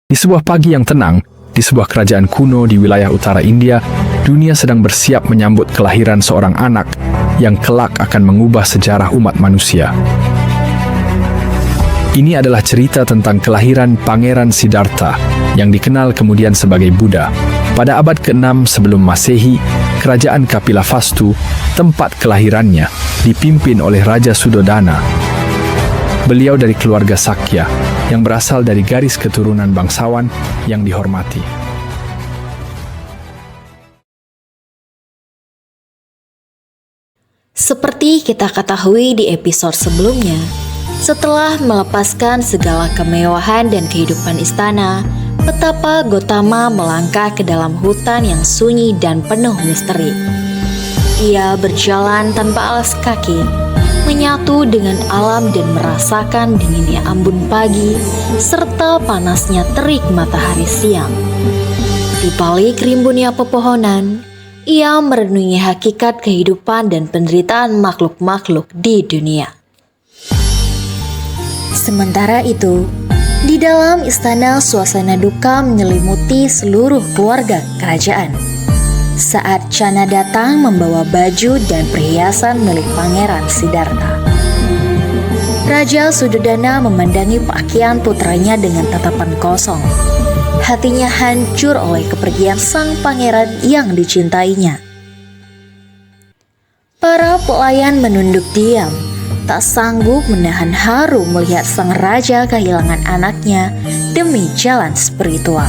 Di sebuah pagi yang tenang, di sebuah kerajaan kuno di wilayah utara India, dunia sedang bersiap menyambut kelahiran seorang anak yang kelak akan mengubah sejarah umat manusia. Ini adalah cerita tentang kelahiran Pangeran Siddhartha yang dikenal kemudian sebagai Buddha. Pada abad ke-6 sebelum Masehi, kerajaan Kapilavastu, tempat kelahirannya, dipimpin oleh Raja Suddhodana. Beliau dari keluarga Sakya yang berasal dari garis keturunan bangsawan yang dihormati. Seperti kita ketahui di episode sebelumnya, setelah melepaskan segala kemewahan dan kehidupan istana, betapa Gotama melangkah ke dalam hutan yang sunyi dan penuh misteri. Ia berjalan tanpa alas kaki, menyatu dengan alam dan merasakan dinginnya embun pagi serta panasnya terik matahari siang. Di balik rimbunnya pepohonan, ia merenungi hakikat kehidupan dan penderitaan makhluk-makhluk di dunia. Sementara itu, di dalam istana suasana duka menyelimuti seluruh keluarga kerajaan. Saat Channa datang membawa baju dan perhiasan milik Pangeran Siddhartha. Raja Suddhodana memandangi pakaian putranya dengan tatapan kosong. Hatinya hancur oleh kepergian sang pangeran yang dicintainya. Para pelayan menunduk diam, tak sanggup menahan haru melihat sang raja kehilangan anaknya demi jalan spiritual.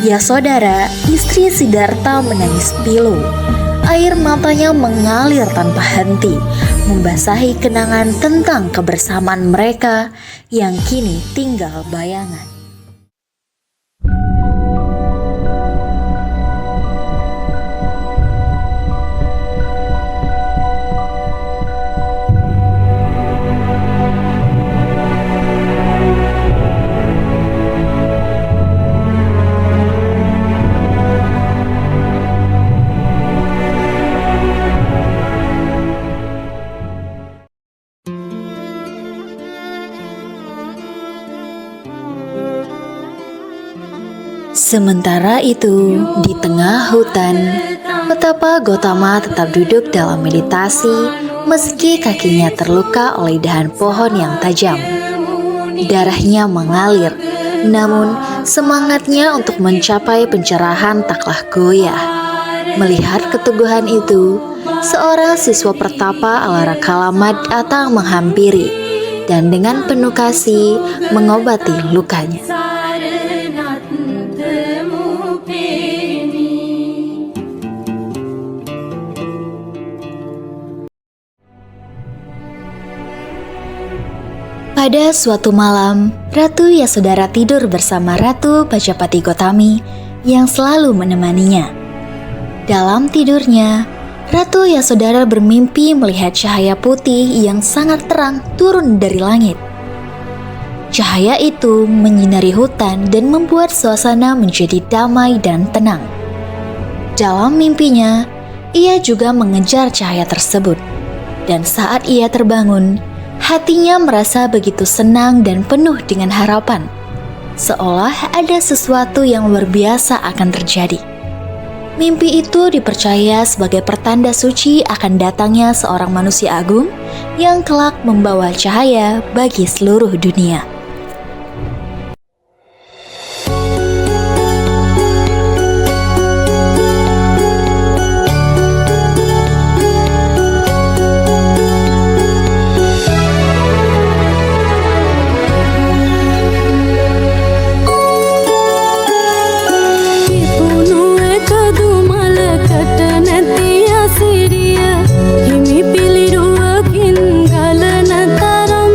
Yasodhara, istri Siddhartha, menangis pilu. Air matanya mengalir tanpa henti, membasahi kenangan tentang kebersamaan mereka yang kini tinggal bayangan. Sementara itu, di tengah hutan, betapa Gotama tetap duduk dalam meditasi meski kakinya terluka oleh dahan pohon yang tajam. Darahnya mengalir, namun semangatnya untuk mencapai pencerahan taklah goyah. Melihat keteguhan itu, seorang siswa pertapa Alara Kalamat datang menghampiri dan dengan penuh kasih mengobati lukanya. Pada suatu malam, Ratu Yasodhara tidur bersama Ratu Pajapati Gotami yang selalu menemaninya. Dalam tidurnya, Ratu Yasodhara bermimpi melihat cahaya putih yang sangat terang turun dari langit. Cahaya itu menyinari hutan dan membuat suasana menjadi damai dan tenang. Dalam mimpinya, ia juga mengejar cahaya tersebut. Dan saat ia terbangun, hatinya merasa begitu senang dan penuh dengan harapan, seolah ada sesuatu yang luar biasa akan terjadi. Mimpi itu dipercaya sebagai pertanda suci akan datangnya seorang manusia agung yang kelak membawa cahaya bagi seluruh dunia. Himi piliruakin galana taram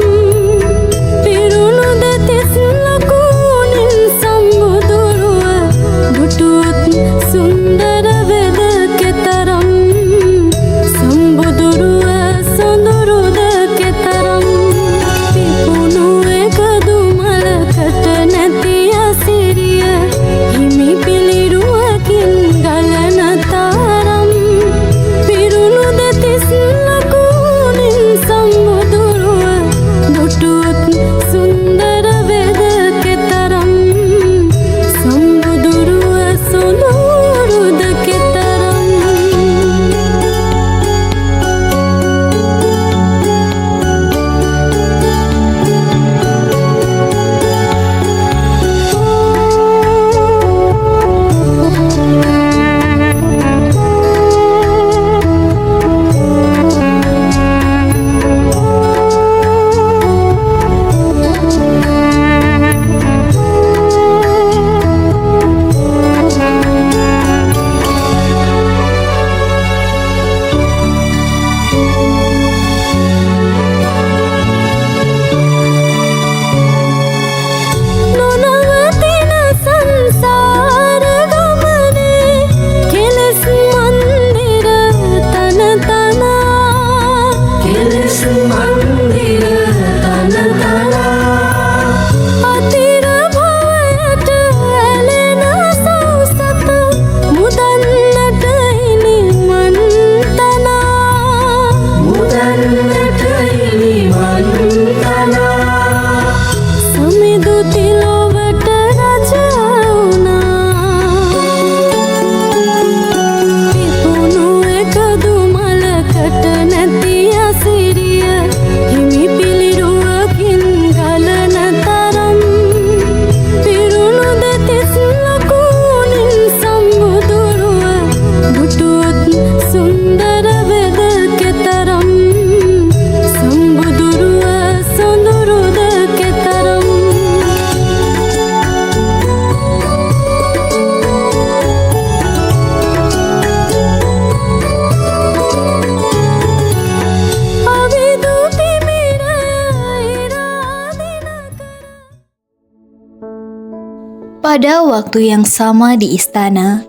Pada waktu yang sama di istana,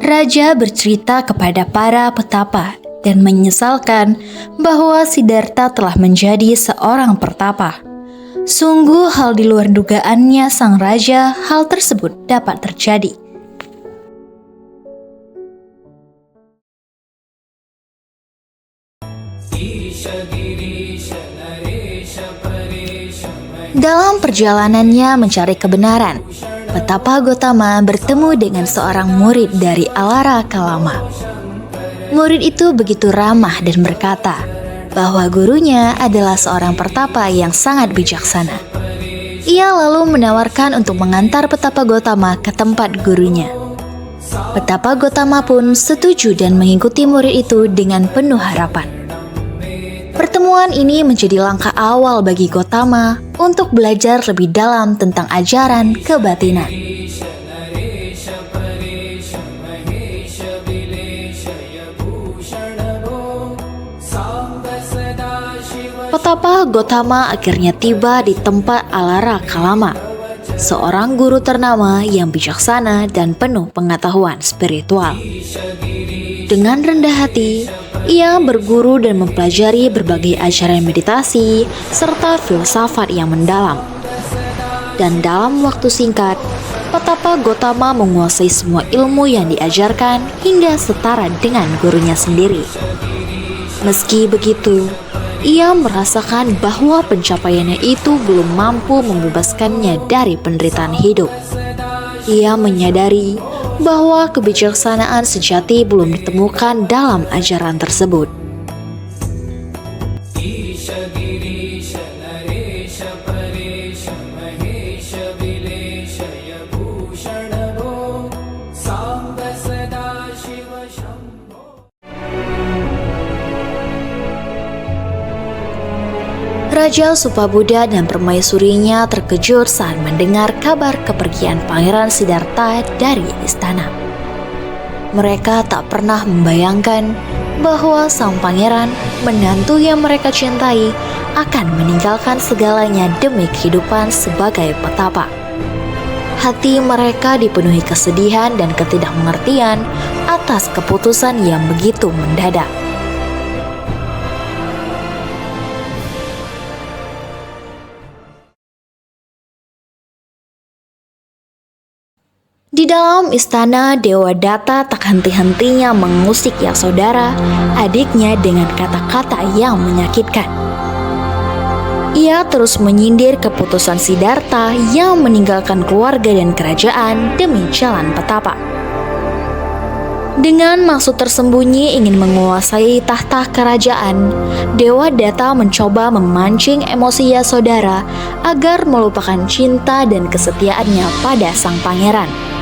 Raja bercerita kepada para petapa dan menyesalkan bahwa Siddhartha telah menjadi seorang pertapa. Sungguh hal di luar dugaannya sang raja hal tersebut dapat terjadi. Dalam perjalanannya mencari kebenaran, Petapa Gotama bertemu dengan seorang murid dari Alara Kalama. Murid itu begitu ramah dan berkata bahwa gurunya adalah seorang pertapa yang sangat bijaksana. Ia lalu menawarkan untuk mengantar Petapa Gotama ke tempat gurunya. Petapa Gotama pun setuju dan mengikuti murid itu dengan penuh harapan. Pertemuan ini menjadi langkah awal bagi Gotama untuk belajar lebih dalam tentang ajaran kebatinan. Petapa Gotama akhirnya tiba di tempat Alara Kalama, seorang guru ternama yang bijaksana dan penuh pengetahuan spiritual. Dengan rendah hati, ia berguru dan mempelajari berbagai ajaran meditasi serta filsafat yang mendalam. Dan dalam waktu singkat, Petapa Gotama menguasai semua ilmu yang diajarkan hingga setara dengan gurunya sendiri. Meski begitu, ia merasakan bahwa pencapaiannya itu belum mampu membebaskannya dari penderitaan hidup. Ia menyadari bahwa kebijaksanaan sejati belum ditemukan dalam ajaran tersebut. Raja Supabuddha dan permaisurinya terkejut saat mendengar kabar kepergian Pangeran Siddhartha dari istana. Mereka tak pernah membayangkan bahwa sang pangeran, menantu yang mereka cintai, akan meninggalkan segalanya demi kehidupan sebagai petapa. Hati mereka dipenuhi kesedihan dan ketidakmengertian atas keputusan yang begitu mendadak. Di dalam istana, Dewa Datta tak henti-hentinya mengusik Yasodhara, adiknya, dengan kata-kata yang menyakitkan. Ia terus menyindir keputusan Siddhartha yang meninggalkan keluarga dan kerajaan demi jalan petapa. Dengan maksud tersembunyi ingin menguasai tahta kerajaan, Dewa Datta mencoba memancing emosi Yasodhara agar melupakan cinta dan kesetiaannya pada sang pangeran.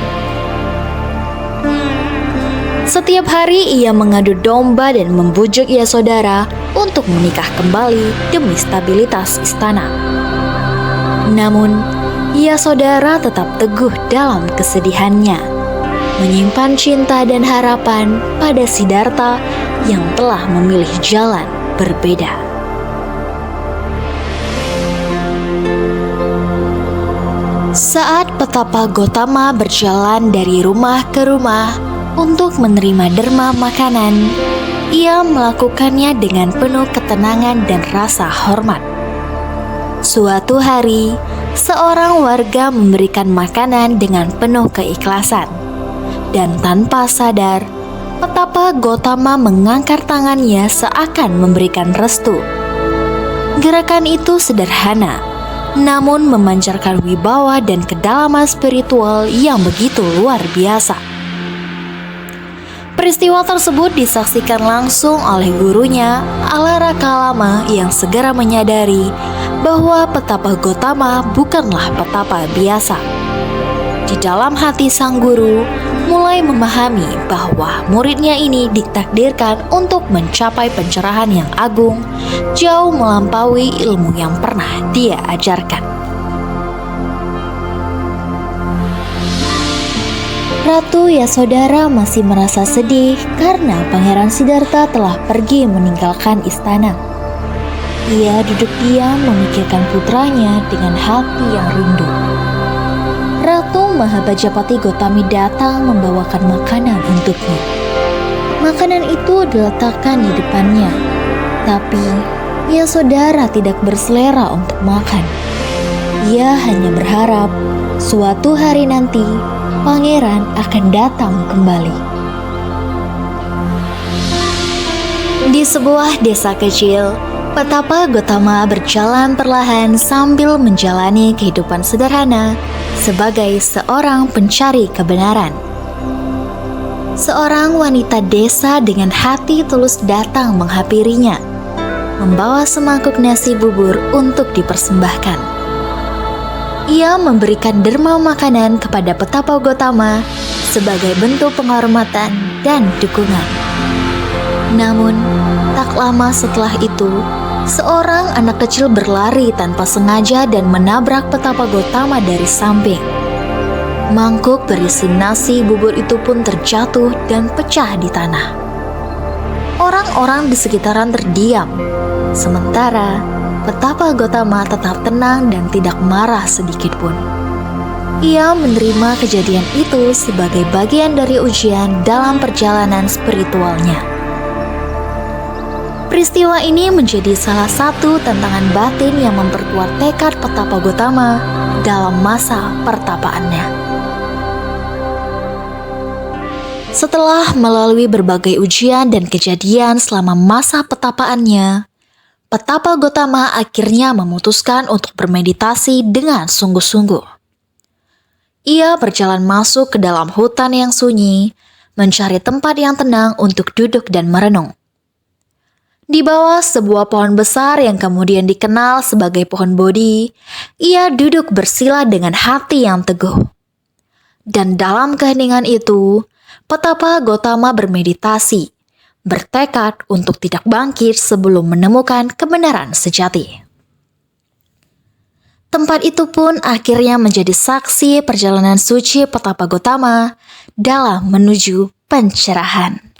Setiap hari ia mengadu domba dan membujuk Yasodhara untuk menikah kembali demi stabilitas istana. Namun, Yasodhara tetap teguh dalam kesedihannya, menyimpan cinta dan harapan pada Siddhartha yang telah memilih jalan berbeda. Saat Petapa Gotama berjalan dari rumah ke rumah untuk menerima derma makanan, ia melakukannya dengan penuh ketenangan dan rasa hormat. Suatu hari, seorang warga memberikan makanan dengan penuh keikhlasan, dan tanpa sadar, Petapa Gotama mengangkat tangannya seakan memberikan restu. Gerakan itu sederhana, namun memancarkan wibawa dan kedalaman spiritual yang begitu luar biasa. Peristiwa tersebut disaksikan langsung oleh gurunya, Alara Kalama, yang segera menyadari bahwa Petapa Gotama bukanlah petapa biasa. Di dalam hati sang guru mulai memahami bahwa muridnya ini ditakdirkan untuk mencapai pencerahan yang agung, jauh melampaui ilmu yang pernah dia ajarkan. Ratu Yasodhara masih merasa sedih karena Pangeran Siddhartha telah pergi meninggalkan istana. Ia duduk diam memikirkan putranya dengan hati yang rindu. Ratu Mahapajapati Gotami datang membawakan makanan untuknya. Makanan itu diletakkan di depannya, tapi Yasodhara tidak berselera untuk makan. Ia hanya berharap suatu hari nanti pangeran akan datang kembali. Di sebuah desa kecil, Petapa Gotama berjalan perlahan sambil menjalani kehidupan sederhana sebagai seorang pencari kebenaran. Seorang wanita desa dengan hati tulus datang menghampirinya, membawa semangkuk nasi bubur untuk dipersembahkan. Ia memberikan derma makanan kepada Petapa Gotama sebagai bentuk penghormatan dan dukungan. Namun, tak lama setelah itu, seorang anak kecil berlari tanpa sengaja dan menabrak Petapa Gotama dari samping. Mangkuk berisi nasi bubur itu pun terjatuh dan pecah di tanah. Orang-orang di sekitaran terdiam, sementara Petapa Gotama tetap tenang dan tidak marah sedikit pun. Ia menerima kejadian itu sebagai bagian dari ujian dalam perjalanan spiritualnya. Peristiwa ini menjadi salah satu tantangan batin yang memperkuat tekad Petapa Gotama dalam masa pertapaannya. Setelah melalui berbagai ujian dan kejadian selama masa petapaannya, Petapa Gotama akhirnya memutuskan untuk bermeditasi dengan sungguh-sungguh. Ia berjalan masuk ke dalam hutan yang sunyi, mencari tempat yang tenang untuk duduk dan merenung. Di bawah sebuah pohon besar yang kemudian dikenal sebagai pohon Bodhi, ia duduk bersila dengan hati yang teguh. Dan dalam keheningan itu, Petapa Gotama bermeditasi, bertekad untuk tidak bangkit sebelum menemukan kebenaran sejati. Tempat itu pun akhirnya menjadi saksi perjalanan suci Petapa Gotama dalam menuju pencerahan.